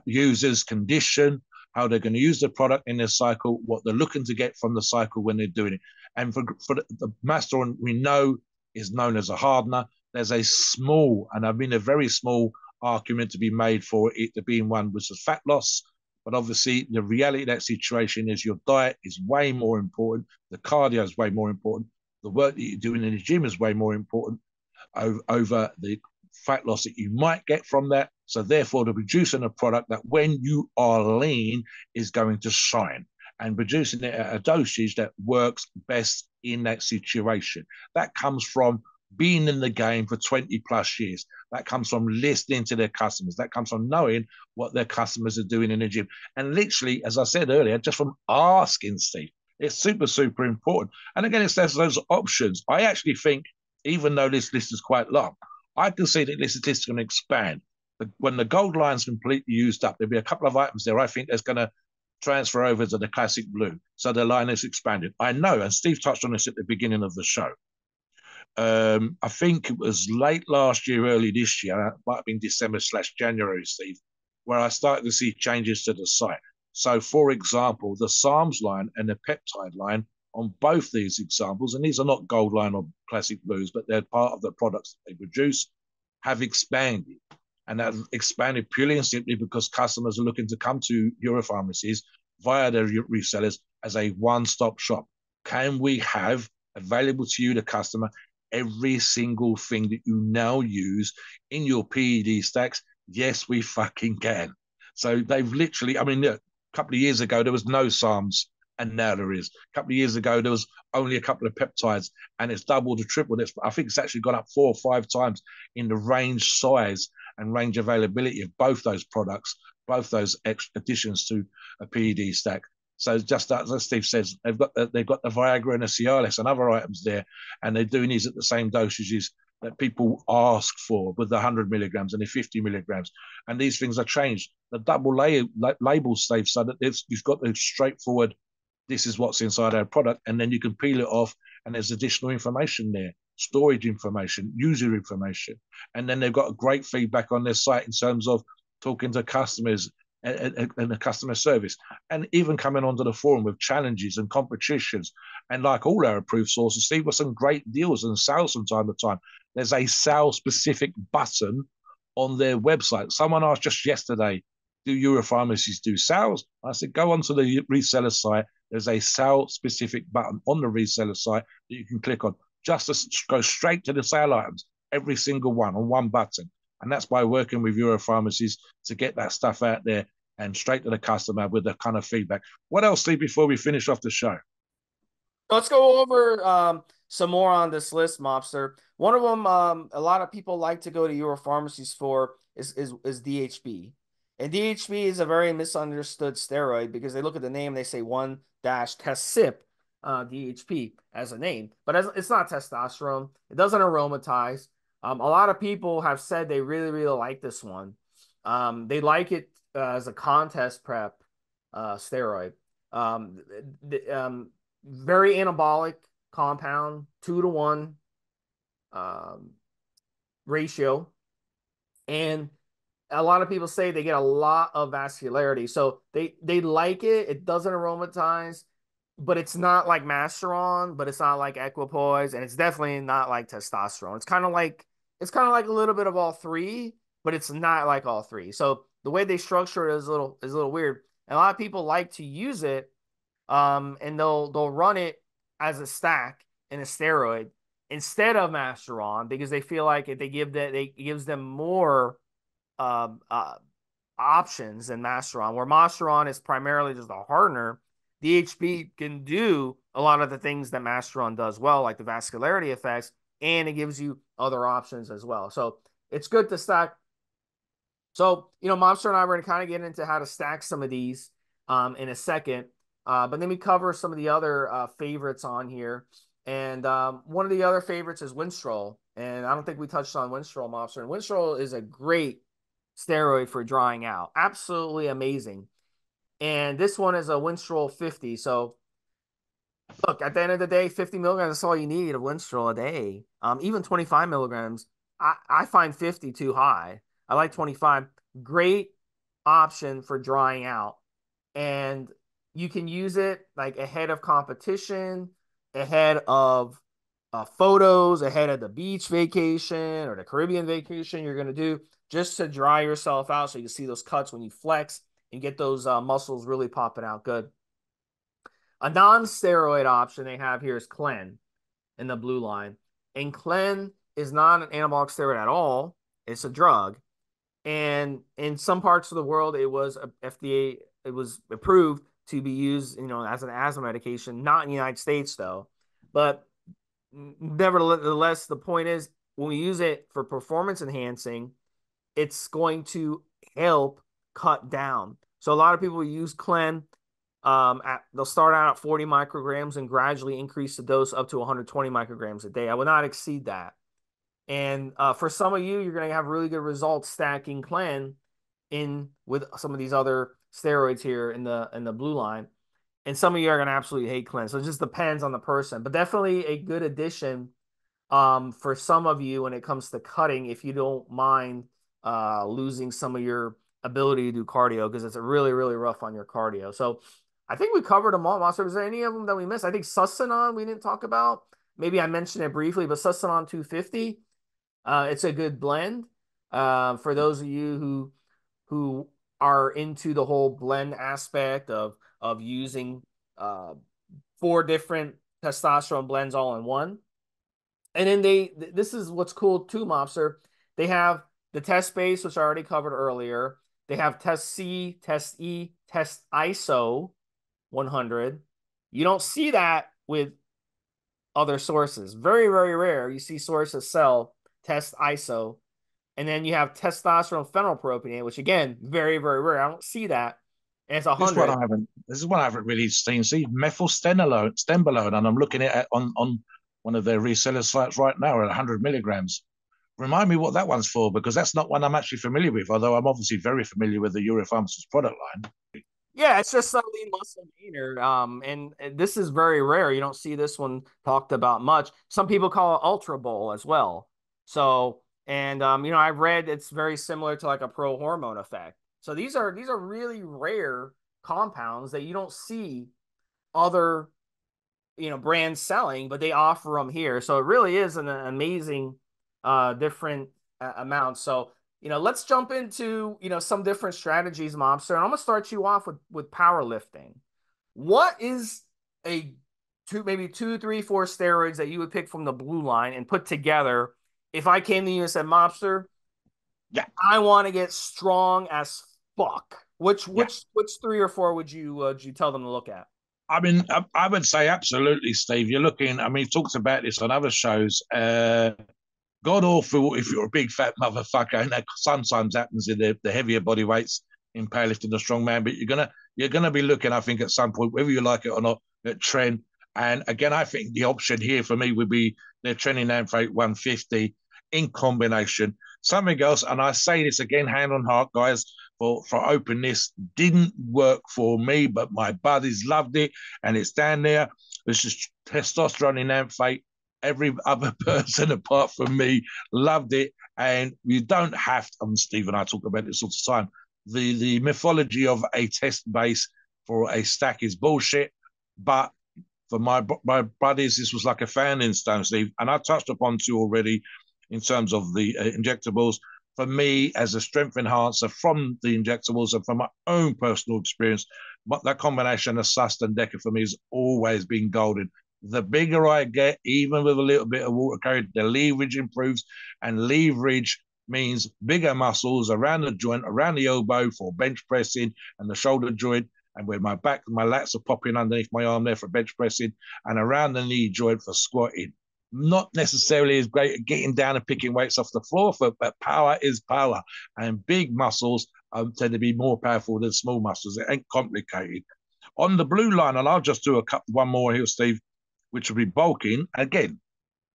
users' condition, how they're going to use the product in their cycle, what they're looking to get from the cycle when they're doing it. And for the Masteron, we know is known as a hardener. There's a small, and I mean a very small argument to be made for it to being one which is fat loss. But obviously, the reality of that situation is your diet is way more important. The cardio is way more important. The work that you're doing in the gym is way more important over the fat loss that you might get from that. So therefore, they're producing a product that when you are lean is going to shine and producing it at a dosage that works best in that situation. That comes from being in the game for 20 plus years. That comes from listening to their customers. That comes from knowing what their customers are doing in the gym. And literally, as I said earlier, just from asking Steve, it's super, super important. And again, it's those options. I actually think, even though this list is quite long, I can see that this list is going to expand. When the gold line's completely used up, there'll be a couple of items there I think that's going to transfer over to the classic blue. So the line is expanded. I know, and Steve touched on this at the beginning of the show. I think it was late last year, early this year, it might have been December/January, Steve, where I started to see changes to the site. So, for example, the Psalms line and the peptide line on both these examples, and these are not gold line or classic blues, but they're part of the products that they produce, have expanded. And that expanded purely and simply because customers are looking to come to Europharmacies via their resellers as a one-stop shop. Can we have available to you, the customer, every single thing that you now use in your PED stacks? Yes, we fucking can. So they've literally, I mean, a couple of years ago, there was no Psalms, and now there is. A couple of years ago, there was only a couple of peptides, and it's doubled or tripled. I think it's actually gone up 4 or 5 times in the range size and range availability of both those products, both those additions to a PED stack. So just as Steve says, they've got the Viagra and the Cialis and other items there, and they're doing these at the same dosages that people ask for with the 100 milligrams and the 50 milligrams. And these things are changed. The double labels, Steve, so that you've got the straightforward, this is what's inside our product, and then you can peel it off, and there's additional information there, storage information, user information. And then they've got great feedback on their site in terms of talking to customers and the customer service, and even coming onto the forum with challenges and competitions. And like all our approved sources, Steve, with some great deals and sales from time to time. There's a sales specific button on their website. Someone asked just yesterday, do Europharmacies do sales? I said, go onto the reseller site. There's a sales specific button on the reseller site that you can click on just to go straight to the sale items, every single one on one button. And that's by working with Europharmacies to get that stuff out there and straight to the customer with the kind of feedback. What else, Steve, before we finish off the show? Let's go over some more on this list, Mobster. One of them, a lot of people like to go to Europharmacies for is DHB. And DHB is a very misunderstood steroid because they look at the name and they say 1-test sip DHP as a name. But it's not testosterone. It doesn't aromatize. A lot of people have said they really, really like this one. They like it as a contest prep steroid. Um, Very anabolic compound, 2-to-1 ratio. And a lot of people say they get a lot of vascularity. So they like it. It doesn't aromatize, but it's not like Masteron, but it's not like Equipoise, and it's definitely not like testosterone. It's kind of like a little bit of all three, but it's not like all three. So the way they structure it is a little weird. And a lot of people like to use it, and they'll run it as a stack in a steroid instead of Masteron because they feel like if they give that, it gives them more uh, uh, options than Masteron. Where Masteron is primarily just a hardener, DHP can do a lot of the things that Masteron does well, like the vascularity effects, and it gives you other options as well. So it's good to stack So, Mobster and I were going to kind of get into how to stack some of these in a second. But then we cover some of the other favorites on here. And one of the other favorites is Winstrol. And I don't think we touched on Winstrol, Mobster. And Winstrol is a great steroid for drying out. Absolutely amazing. And this one is a Winstrol 50. So look, at the end of the day, 50 milligrams is all you need of Winstrol a day. Even 25 milligrams, I find 50 too high. I like 25. Great option for drying out. And you can use it like ahead of competition, ahead of photos, ahead of the beach vacation or the Caribbean vacation you're going to do, just to dry yourself out so you can see those cuts when you flex and get those muscles really popping out good. A non-steroid option they have here is Clen in the blue line. And Clen is not an anabolic steroid at all. It's a drug. And in some parts of the world, it was FDA, it was approved to be used, as an asthma medication, not in the United States though. But nevertheless, the point is when we use it for performance enhancing, it's going to help cut down. So a lot of people use Clen. They'll start out at 40 micrograms and gradually increase the dose up to 120 micrograms a day. I will not exceed that. And for some of you, you're going to have really good results stacking Clen in with some of these other steroids here in the blue line. And some of you are going to absolutely hate Clen. So it just depends on the person, but definitely a good addition for some of you when it comes to cutting, if you don't mind losing some of your ability to do cardio, because it's really, really rough on your cardio. So I think we covered them all. Was there any of them that we missed? I think Sustanon we didn't talk about. Maybe I mentioned it briefly, but Sustanon 250, it's a good blend. For those of you who are into the whole blend aspect of using 4 different testosterone blends all in one. And then this is what's cool too, Mobster. They have the test base, which I already covered earlier. They have test C, test E, test ISO 100. You don't see that with other sources. Very, very rare. You see sources sell test ISO. And then you have testosterone phenylpropionate, which again, very, very rare. I don't see that. And it's This one 100. I haven't. This is one I haven't really seen. See, methylstenbolone, and I'm looking at it on one of their reseller sites right now at 100 milligrams. Remind me what that one's for, because that's not one I'm actually familiar with. Although I'm obviously very familiar with the Europharmaceuticals product line. Yeah, it's just a lean muscle gainer. And this is very rare. You don't see this one talked about much. Some people call it Ultra Bowl as well. So, and I've read it's very similar to like a pro hormone effect. So these are really rare compounds that you don't see other brands selling, but they offer them here. So it really is an amazing different amount. So let's jump into some different strategies, Mobster. And I'm gonna start you off with powerlifting. What is a maybe two, three, four steroids that you would pick from the blue line and put together? If I came to you and said, Mobster, Yeah, I want to get strong as fuck. Which yeah. which which 3 or 4 would you tell them to look at? I mean, I would say absolutely, Steve. You're looking. I mean, he talks about this on other shows. God awful if you're a big fat motherfucker, and that sometimes happens in the heavier body weights in powerlifting, the strongman. But you're gonna be looking, I think, at some point, whether you like it or not, at trend. And again, I think the option here for me would be their trending Amphrate 150 in combination. Something else, and I say this again, hand on heart, guys, for openness, didn't work for me, but my buddies loved it, and it's down there. This is testosterone in Amphrate. Every other person apart from me loved it, and you don't have to. Steve and I talk about this all the time. The mythology of a test base for a stack is bullshit, but for my buddies, this was like a founding stone, Steve. And I touched upon 2 already in terms of the injectables. For me, as a strength enhancer from the injectables and from my own personal experience, but that combination of Sust and Deca for me has always been golden. The bigger I get, even with a little bit of water carried, the leverage improves, and leverage means bigger muscles around the joint, around the elbow for bench pressing, and the shoulder joint, and where my back, my lats are popping underneath my arm there for bench pressing, and around the knee joint for squatting. not necessarily as great at getting down and picking weights off the floor, but power is power. And big muscles tend to be more powerful than small muscles. It ain't complicated. On the blue line, and I'll just do one more here, Steve, which will be bulking. Again,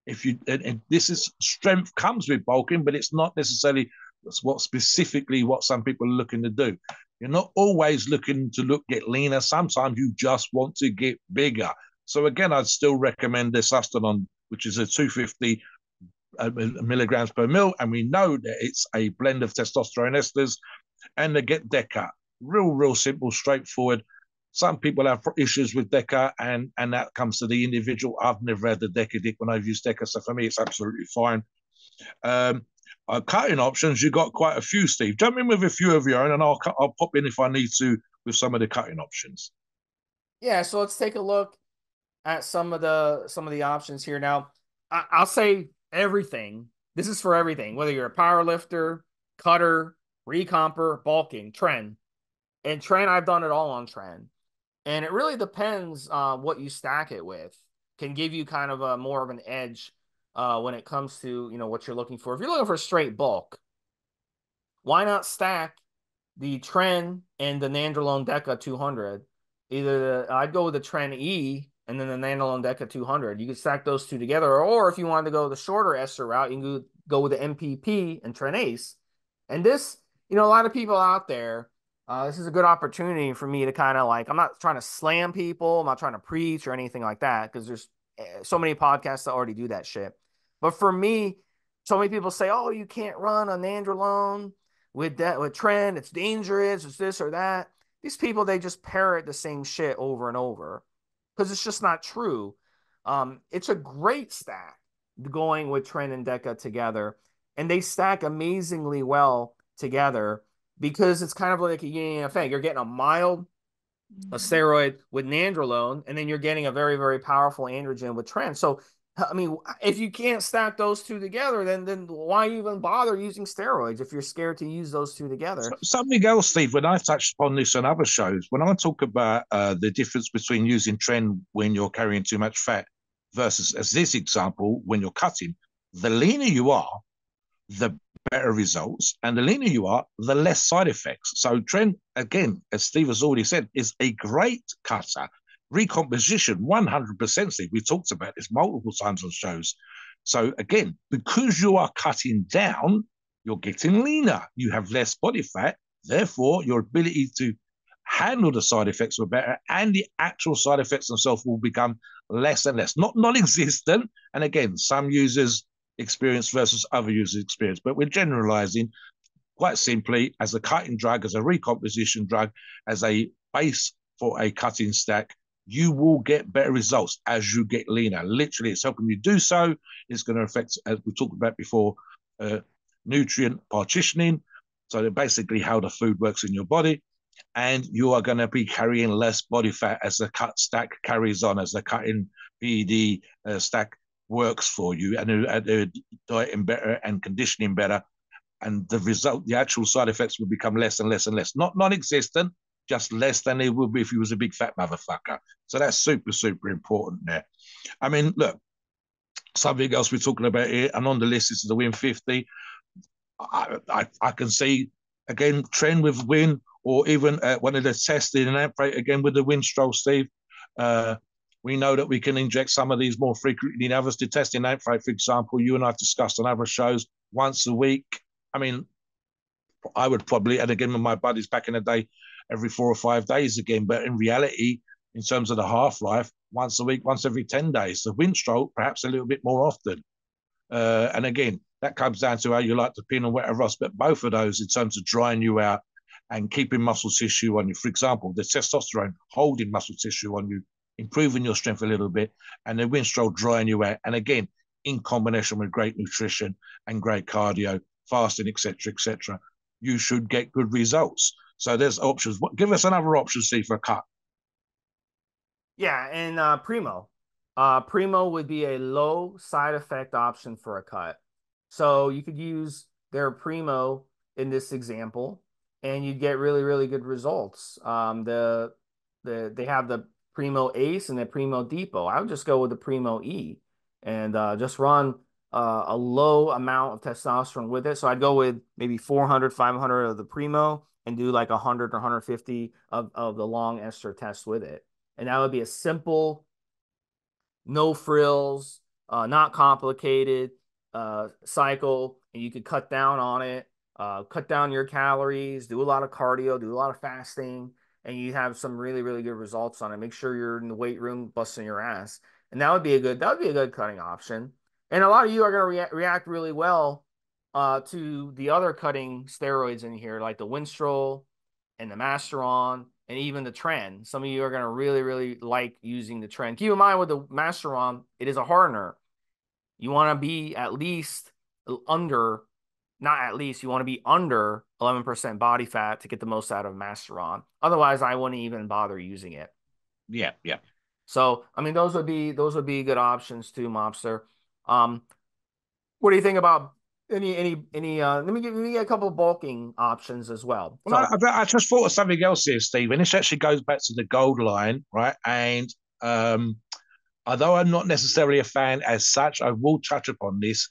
if you and this is strength comes with bulking, but it's not necessarily what some people are looking to do. You're not always looking to get leaner. Sometimes you just want to get bigger. So again, I'd still recommend this Sustanon, which is a 250 milligrams per mil, and we know that it's a blend of testosterone esters and they get DECA. Real simple, straightforward. Some people have issues with DECA, and that comes to the individual. I've never had the DECA dick when I've used DECA, so for me, it's absolutely fine. Cutting options, you got quite a few, Steve. Jump in with a few of your own, and I'll pop in if I need to with some of the cutting options. Yeah, so let's take a look at some of the options here. Now, I'll say everything. This is for everything, whether you're a power lifter, cutter, recomper, bulking, trend. And trend, I've done it all on trend. And it really depends what you stack it with. Can give you kind of a more of an edge when it comes to what you're looking for. If you're looking for straight bulk, why not stack the Tren and the Nandrolone Deca 200? I'd go with the Tren E and then the Nandrolone Deca 200. You could stack those two together, or if you wanted to go the shorter ester route, you can go with the MPP and Tren Ace. And this, a lot of people out there, this is a good opportunity for me to kind of I'm not trying to slam people, I'm not trying to preach or anything like that, because there's so many podcasts that already do that shit. But for me, so many people say, "Oh, you can't run a Nandrolone with trend, it's dangerous, it's this or that." These people, they just parrot the same shit over and over because it's just not true. It's a great stack going with trend and deca together, and they stack amazingly well together because it's kind of like a yin yang thing. You're getting a steroid with nandrolone, and then you're getting a very, very powerful androgen with trend. So I mean, if you can't stack those two together, then why even bother using steroids if you're scared to use those two together? Something else, Steve, when I've touched upon this on other shows, when I talk about the difference between using trend when you're carrying too much fat versus, as this example, when you're cutting, the leaner you are, the better results. And the leaner you are, the less side effects. So trend, again, as Steve has already said, is a great cutter. Recomposition, 100%, Steve. We talked about this multiple times on shows. So again, because you are cutting down, you're getting leaner. You have less body fat. Therefore, your ability to handle the side effects will better, and the actual side effects themselves will become less and less, not non-existent. And again, some users experience versus other users experience, but we're generalizing quite simply as a cutting drug, as a recomposition drug, as a base for a cutting stack. You will get better results as you get leaner. Literally, it's helping you do so. It's going to affect, as we talked about before, nutrient partitioning. So basically how the food works in your body. And you are going to be carrying less body fat as the cut stack carries on, as the cutting PD stack works for you, and dieting better and conditioning better. And the actual side effects will become less and less and less. Not non-existent, just less than they would be if he was a big fat motherfucker. So that's super important there. I mean, look, something else we're talking about here, and on the list is the Win 50. I can see, again, trend with Win, or even one of the testing and outbreak again with the Winstrol, Steve. We know that we can inject some of these more frequently than others. To test in outbreak, for example, you and I have discussed on other shows once a week. I mean, I would probably, and again with my buddies back in the day, every 4 or 5 days again. But in reality, in terms of the half-life, once a week, once every 10 days. The Winstrol, perhaps a little bit more often. And again, that comes down to how you like to pin and whatever else. But both of those, in terms of drying you out and keeping muscle tissue on you, for example, the testosterone holding muscle tissue on you, improving your strength a little bit, and the Winstrol drying you out. And again, in combination with great nutrition and great cardio, fasting, etc., you should get good results. So there's options. Give us another option, Steve, for a cut. Yeah, and Primo. Primo would be a low side effect option for a cut. So you could use their Primo in this example, and you'd get really, really good results. They have the Primo Ace and the Primo Depot. I would just go with the Primo E. and just run a low amount of testosterone with it. So I'd go with maybe 400, 500 of the primo and do like 100 or 150 of the long ester test with it. And that would be a simple, no frills, not complicated cycle, and you could cut down on it, cut down your calories, do a lot of cardio, do a lot of fasting, and you have some really, really good results on it. Make sure you're in the weight room busting your ass, and that would be a good cutting option. And a lot of you are going to react really well to the other cutting steroids in here, like the Winstrol and the Masteron and even the Tren. Some of you are going to really, really like using the Tren. Keep in mind with the Masteron, it is a hardener. You want to be at least under, not at least, you want to be under 11% body fat to get the most out of Masteron. Otherwise, I wouldn't even bother using it. Yeah, yeah. So, I mean, those would be good options too, Mobster. Um, what do you think about any let me get a couple of bulking options as well. Well, So I just thought of something else here, Stephen. This actually goes back to the gold line, right? And um, although I'm not necessarily a fan as such, I will touch upon this.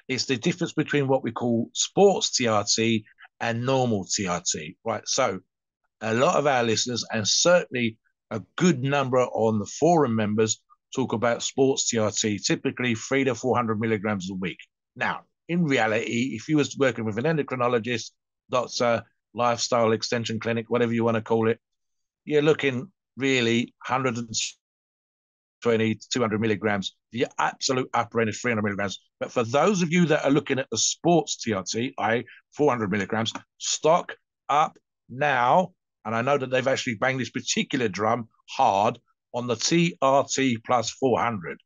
It's the difference between what we call sports TRT and normal TRT, right? So a lot of our listeners, and certainly a good number on the forum members, talk about sports TRT, typically 300 to 400 milligrams a week. Now, in reality, if you was working with an endocrinologist, doctor, lifestyle extension clinic, whatever you want to call it, you're looking really 120 to 200 milligrams. The absolute upper end is 300 milligrams. But for those of you that are looking at the sports TRT, I 400 milligrams, stock up now. And I know that they've actually banged this particular drum hard on the TRT plus 400.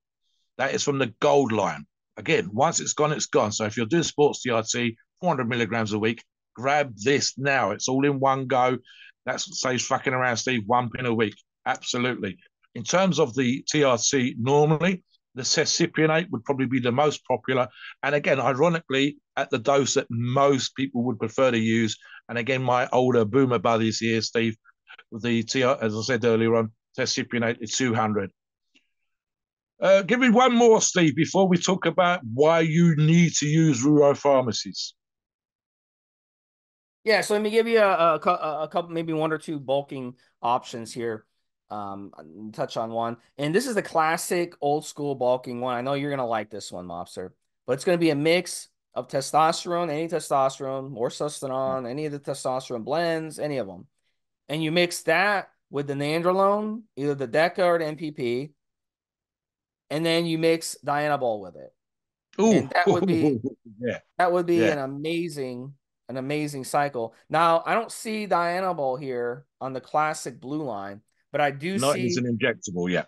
That is from the gold line. Again, once it's gone, it's gone. So if you're doing sports TRT, 400 milligrams a week, grab this now. It's all in one go. That saves fucking around, Steve, 1 pin a week. Absolutely. In terms of the TRT, normally the cesipionate would probably be the most popular. And again, ironically, at the dose that most people would prefer to use. And again, my older boomer buddies here, Steve, the TR, as I said earlier on, cesipionate is 200. Give me one more, Steve, before we talk about why you need to use rural pharmacies. yeah, so let me give you a couple, maybe one or two bulking options here. Touch on one, and this is the classic old school bulking one. I know you're gonna like this one, Mobster, but it's gonna be a mix of testosterone, any testosterone, or testosterone, any of the testosterone blends, any of them, and you mix that with the nandrolone, either the DECA or the NPP, and then you mix Dianabol with it, and Oh, that would be yeah, that would be yeah. an amazing cycle. Now, I don't see Dianabol here on the classic blue line, but I do Not as see, an injectable, yeah.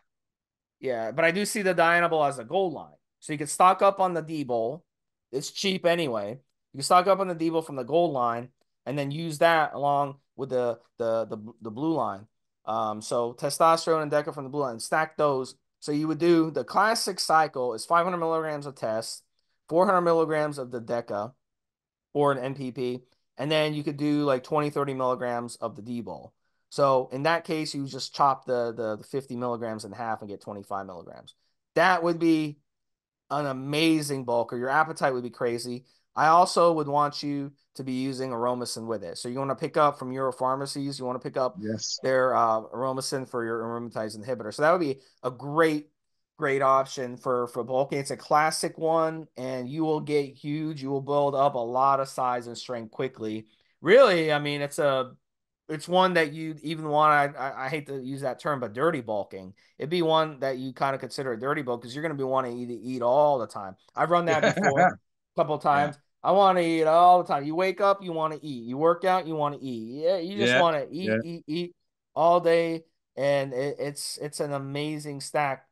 yeah, but I do see the Dianabol as a gold line. So you can stock up on the D-Bowl. It's cheap anyway. You can stock up on the D-Bowl from the gold line and then use that along with the blue line. So testosterone and DECA from the blue line, stack those. So you would do the classic cycle is 500 milligrams of test, 400 milligrams of the DECA, or an NPP. And then you could do like 20, 30 milligrams of the D-bol. So in that case, you just chop the 50 milligrams in half and get 25 milligrams. That would be an amazing bulker. Your appetite would be crazy. I also would want you to be using Aromasin with it. So you want to pick up from Euro pharmacies. You want to pick up Yes. their Aromasin for your aromatase inhibitor. So that would be a great option for bulking. It's a classic one, and you will get huge. You will build up a lot of size and strength quickly. Really, I mean, it's one that you even want. I hate to use that term, but dirty bulking. It'd be one that you kind of consider a dirty bulk because you're going to be wanting to eat all the time. I've run that before a couple of Yeah, times. I want to eat all the time. You wake up, you want to eat. You work out, you want to eat. Yeah, you just yeah, want to yeah. eat all day, and it's an amazing stack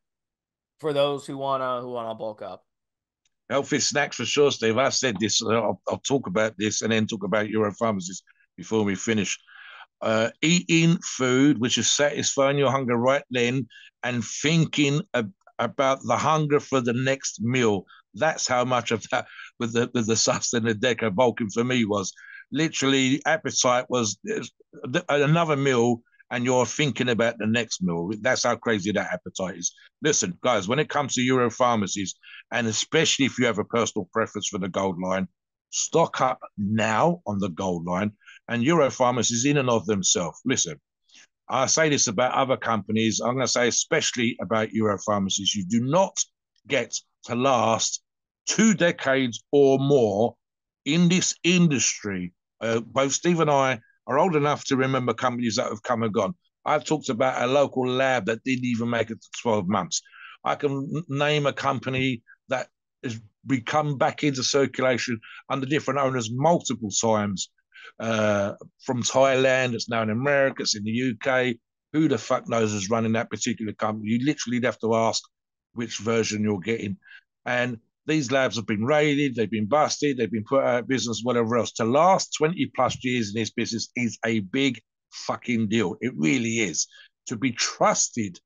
for those who wanna bulk up. Healthy snacks for sure, Steve. I said this. I'll talk about this and then talk about Europharmacies before we finish. Eating food which is satisfying your hunger right then and thinking about the hunger for the next meal. That's how much of that with the sus and the deca bulking for me was literally appetite was another meal and you're thinking about the next meal. That's how crazy that appetite is. Listen, guys, when it comes to Euro pharmacies, and especially if you have a personal preference for the gold line, stock up now on the gold line and Euro pharmacies in and of themselves. Listen, I say this about other companies. I'm going to say especially about Euro pharmacies. You do not get to last 2 decades or more in this industry. Both Steve and I are old enough to remember companies that have come and gone. I've talked about a local lab that didn't even make it to 12 months. I can name a company that has become back into circulation under different owners multiple times. From Thailand, it's now in America, it's in the UK. Who the fuck knows is running that particular company? You literally have to ask which version you're getting. And these labs have been raided, they've been busted, they've been put out of business, whatever else. To last 20 plus years in this business is a big fucking deal. It really is. To be trusted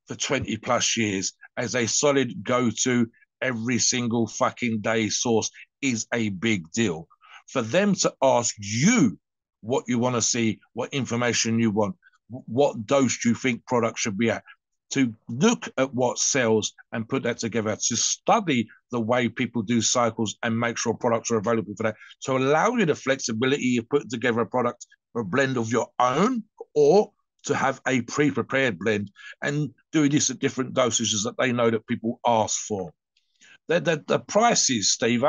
for 20 plus years as a solid go-to every single fucking day source is a big deal. For them to ask you what you want to see, what information you want, what dose you think products should be at, to look at what sells and put that together, to study the way people do cycles and make sure products are available for that, to allow you the flexibility of putting together a product or a blend of your own, or to have a pre-prepared blend and doing this at different dosages that they know that people ask for. The prices, Steve,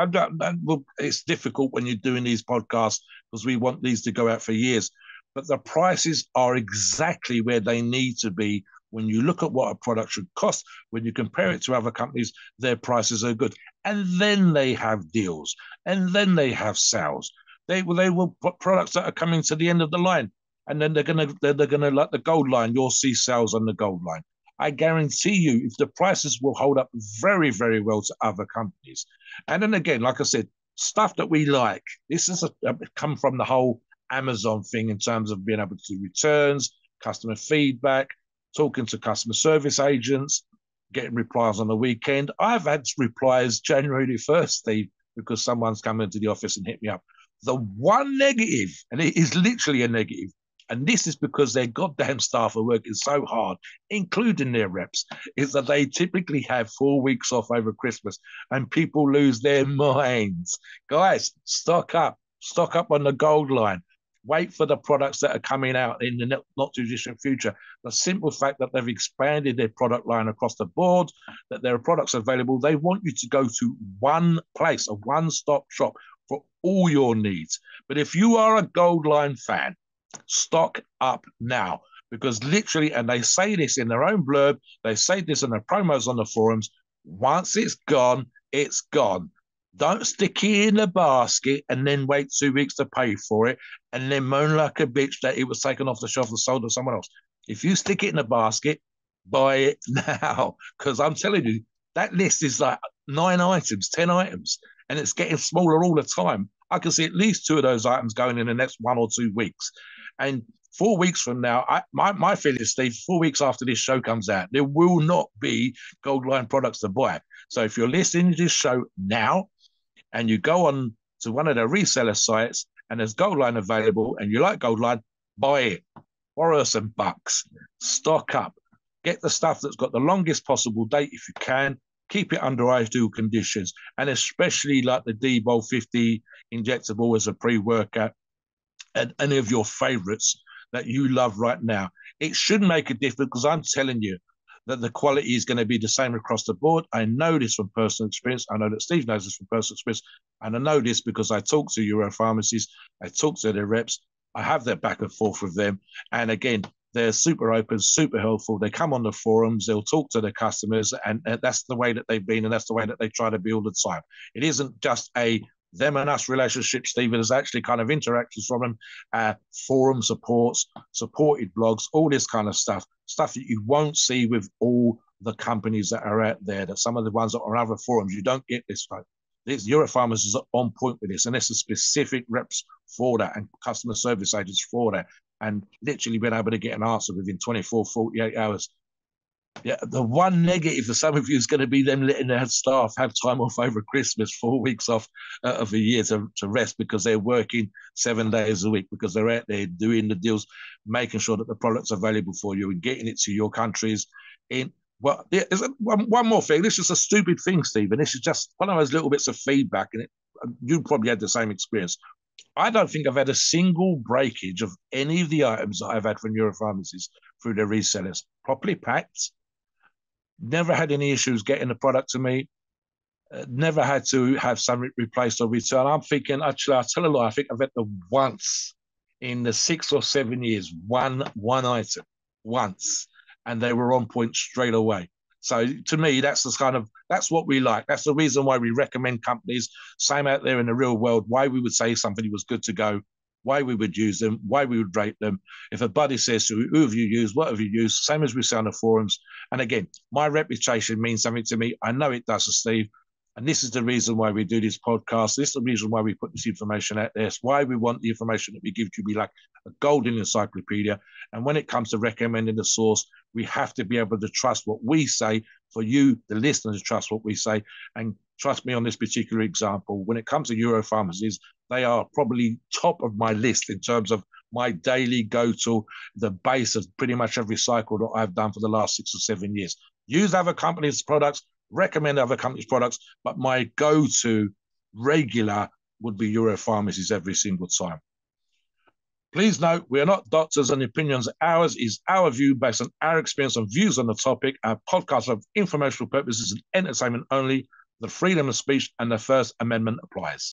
it's difficult when you're doing these podcasts because we want these to go out for years, but the prices are exactly where they need to be. When you look at what a product should cost, when you compare it to other companies, their prices are good. And then they have deals, and then they have sales. They will put products that are coming to the end of the line, and then they're gonna like the gold line. You'll see sales on the gold line. I guarantee you, if the prices will hold up very, very well to other companies. And then again, like I said, stuff that we like. This is come from the whole Amazon thing in terms of being able to do returns, customer feedback, talking to customer service agents, getting replies on the weekend. I've had replies January the 1st, Steve, because someone's come into the office and hit me up. The one negative, and it is literally a negative, and this is because their goddamn staff are working so hard, including their reps, is that they typically have 4 weeks off over Christmas and people lose their minds. Guys, stock up on the gold line. Wait for the products that are coming out in the not too distant future. The simple fact that they've expanded their product line across the board, that there are products available, they want you to go to one place, a one-stop shop for all your needs. But if you are a gold line fan, stock up now, because literally, and they say this in their own blurb, they say this in their promos on the forums, once it's gone, it's gone. Don't stick it in a basket and then wait 2 weeks to pay for it and then moan like a bitch that it was taken off the shelf and sold to someone else. If you stick it in a basket, buy it now, because I'm telling you, that list is like 9 items, 10 items, and it's getting smaller all the time. I can see at least 2 of those items going in the next 1 or 2 weeks. And 4 weeks from now, my feeling is, Steve, 4 weeks after this show comes out, there will not be gold line products to buy. So if you're listening to this show now and you go on to one of the reseller sites and there's gold line available and you like gold line, buy it. Borrow some bucks. Stock up. Get the stuff that's got the longest possible date if you can. Keep it under ideal conditions. And especially like the D-Bol 50 injectable as a pre-workout, and any of your favorites that you love right now. It should make a difference, because I'm telling you that the quality is going to be the same across the board. I know this from personal experience. I know that Steve knows this from personal experience. And I know this because I talk to Euro pharmacies, I talk to their reps, I have that back and forth with them. And again, they're super open, super helpful. They come on the forums, they'll talk to their customers, and that's the way that they've been, and that's the way that they try to be all the time. It isn't just a them and us relationship, Steve. There's actually kind of interactions from them, forum supports, supported blogs, all this kind of stuff that you won't see with all the companies that are out there, that some of the ones that are on other forums, you don't get this. Like, these Euro pharmacists are on point with this, and there's a specific reps for that and customer service agents for that, and literally been able to get an answer within 24, 48 hours. Yeah, the one negative for some of you is going to be them letting their staff have time off over Christmas, 4 weeks off of a year to rest because they're working 7 days a week, because they're out there doing the deals, making sure that the product's available for you and getting it to your countries. In well, yeah, there's one more thing. This is a stupid thing, Stephen. This is just one of those little bits of feedback, and you probably had the same experience. I don't think I've had a single breakage of any of the items that I've had from Europharmacies through their resellers. Properly packed, never had any issues getting the product to me. Never had to have something replaced or returned. I'm thinking, actually, I'll tell a lie. I think I've had the once in the 6 or 7 years, one item, once, and they were on point straight away. So to me, that's what we like. That's the reason why we recommend companies. Same out there in the real world, why we would say somebody was good to go, why we would use them, why we would rate them. If a buddy says to who have you used, what have you used, same as we say on the forums. And again, my reputation means something to me. I know it does to Steve. And this is the reason why we do this podcast. This is the reason why we put this information out there. It's why we want the information that we give to be like a golden encyclopedia. And when it comes to recommending the source, we have to be able to trust what we say, for you, the listeners, to trust what we say. And trust me on this particular example, when it comes to Europharmacies, they are probably top of my list in terms of my daily go-to, the base of pretty much every cycle that I've done for the last 6 or 7 years. Use other companies' products, recommend other companies' products, but my go-to regular would be Europharmacies every single time. Please note, we are not doctors and opinions. Ours is our view based on our experience and views on the topic. Our podcast of informational purposes and entertainment only. The freedom of speech and the First Amendment applies.